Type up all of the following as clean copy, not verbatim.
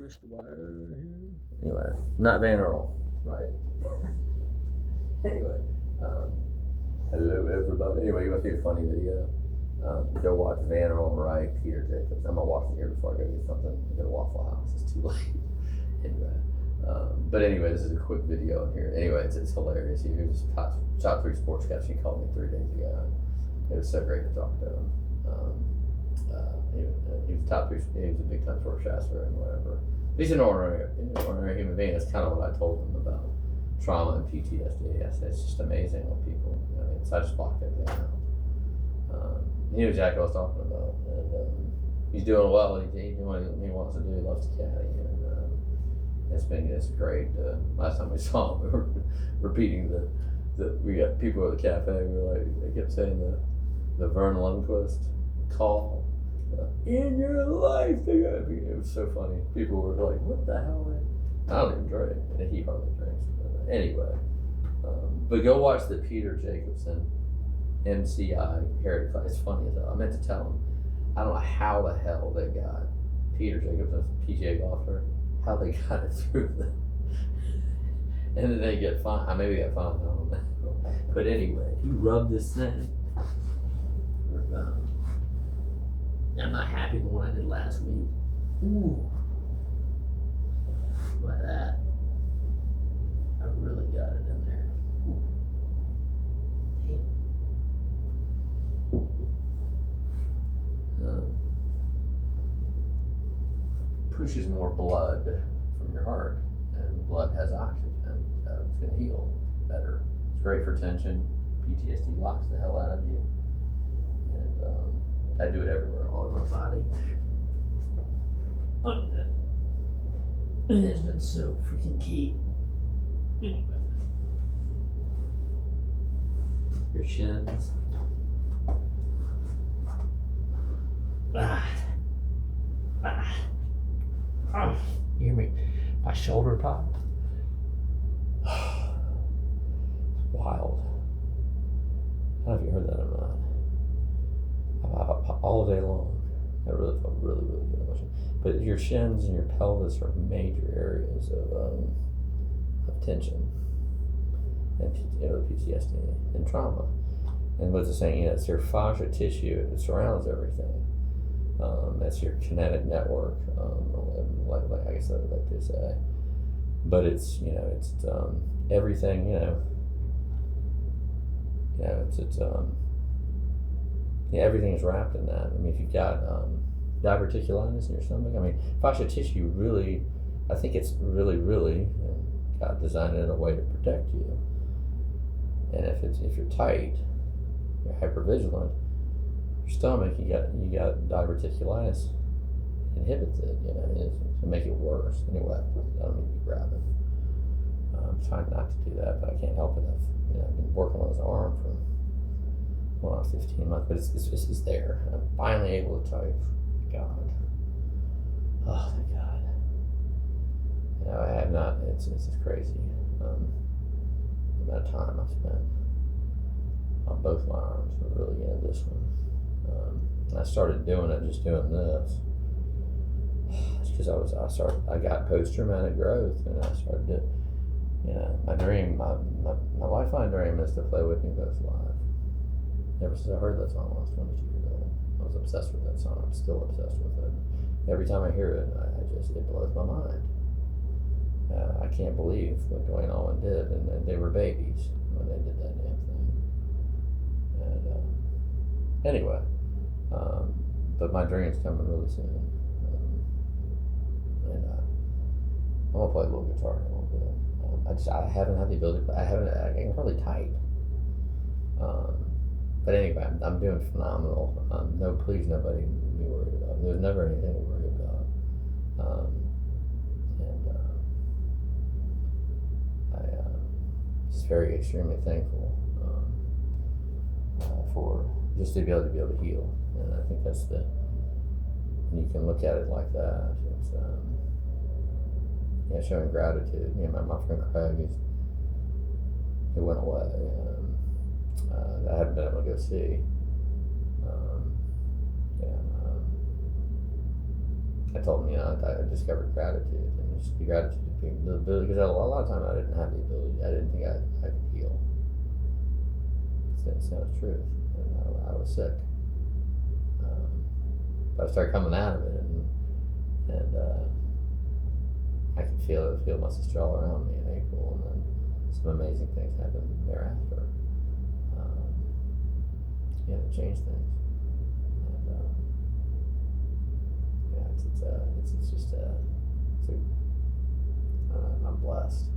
push the wire here. Anyway, not Van Earl, right? Anyway, hello everybody. Anyway, you want to see a funny video? Go watch Van Earl and Wright, Peter Jacobs. I'm gonna watch it here before I go get something. Go to Waffle House. It's too late. Anyway, but anyway, this is a quick video in here. Anyway, it's hilarious. He was shot through Sportscast. He called me 3 days ago. It was so great to talk to him. He was top three. He was a big time sportscaster and whatever. He's an ordinary human being. That's kind of what I told him about trauma and PTSD. I said it's just amazing what people. I mean, so I just blocked everything out. He knew exactly what I was talking about, and he's doing well. He's doing what he wants to do. He loves to caddy, and it's great. Last time we saw him, we were repeating we got people at the cafe. We were like, they kept saying the Vern Lundquist call. In your life, it was so funny. People were like, "What the hell?" I don't even drink, and he hardly drinks. But anyway, but go watch the Peter Jacobson MCI Heritage class. It's funny as hell. I meant to tell him. I don't know how the hell they got Peter Jacobson, PGA golfer, how they got it through them, and then they get fined. Maybe they got fined. I don't know. But anyway, he rubbed this thing. I'm not happy with what I did last week. Ooh. By that. I really got it in there. Pushes more blood from your heart, and blood has oxygen, so it's going to heal better. It's great for tension. PTSD locks the hell out of you. And I do it everywhere, all over my body. It has been so freaking key. Anyway. Your shins. You hear me? My shoulder popped. It's wild. I don't know if you heard that or not. All day long. I really felt really good emotion. But your shins and your pelvis are major areas of tension and PTSD and trauma. And what's it saying? It's your fascia tissue. It surrounds everything. That's your kinetic network. Like I guess I'd like to say. But it's everything. Everything is wrapped in that. I mean, if you've got diverticulitis in your stomach, I mean, fascia tissue really, I think it's really, God designed it in a way to protect you. And if you're tight, you're hypervigilant, your stomach, you got diverticulitis, inhibits it, to make it worse. Anyway, I don't need to be grabbing. I'm trying not to do that, but I can't help it. I've been working on his arm for 15 months, but it's there. I'm finally able to type. God. Oh, thank God. I have not, it's crazy. The amount of time I've spent on both my arms, but really into this one. I started doing it, just doing this. It's because I got post-traumatic growth, and I started to, my dream, my lifeline dream is to play Whipping Post live. Ever since I heard that song when I was 22 years old, I was obsessed with that song. I'm still obsessed with it. Every time I hear it, it blows my mind. I can't believe what Dwayne Allman did, and they were babies when they did that damn thing. And anyway, but my dream's coming really soon, and I'm gonna play a little guitar in a little bit. I haven't had the ability to play. I can hardly type. But anyway, I'm doing phenomenal. Please, nobody be worried about. There's never anything to worry about. I'm just very extremely thankful for just to be able to heal. And I think that's when you can look at it like that. It's showing gratitude. My friend Craig, he went away. That I haven't been able to go see. I told him, I discovered gratitude, and just the gratitude to the ability, because a lot of times I didn't have the ability. I didn't think I could heal. It's not the truth. And I was sick. But I started coming out of it, and I could feel my sister all around me in April, and then some amazing things happened thereafter. To change things. And it's just I'm blessed.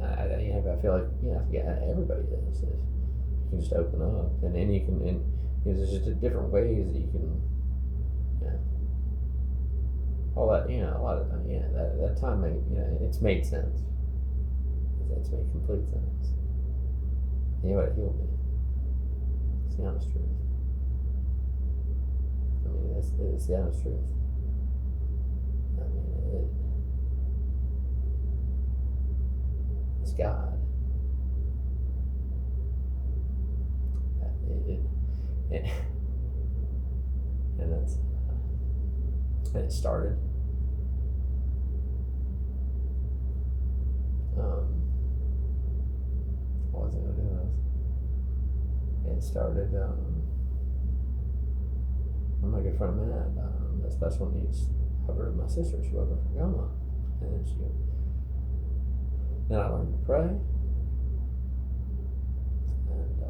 I feel like everybody is. If you can just open up, and then you can, and there's just different ways that you can, all that, a lot of that time made, it's made sense. It's made complete sense. It healed me. It's the honest truth. I mean, it's the honest truth. I mean, it's God. And that's and it started. What was I gonna do this? It started. My good friend Matt, the special needs cover my sister. She worked for Goma, and then I learned to pray, and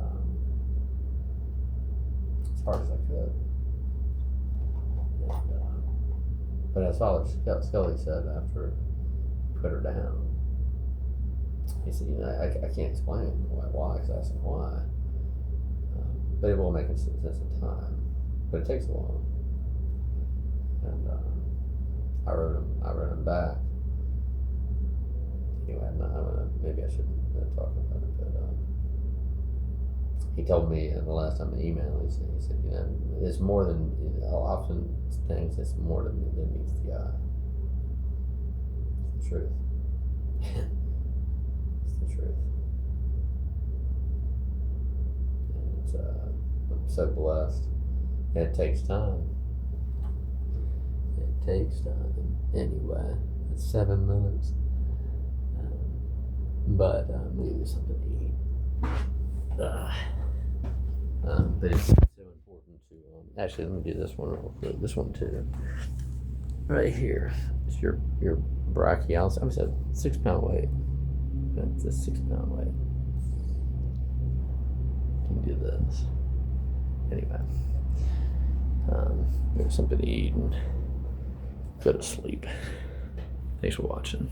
as hard as I could. And, but as Father Scully said after I put her down, he said, I can't explain why, because I asked him why, but it will make sense in time. But it takes a while. And I wrote him back. Anyway, maybe I shouldn't talk about it, but he told me the last time I emailed, he said, it's more than, often things, it's more than meets the eye. It's the truth. It's the truth. And it's, I'm so blessed. It takes time. It takes time. Anyway, it's 7 minutes. But maybe something to eat. But it's so important to actually, let me do this one real quick. This one too. Right here. It's your brachialis. I'm saying 6 pound weight. That's a 6 pound weight. You can do this. Anyway. There's something to eat and go to sleep. Thanks for watching.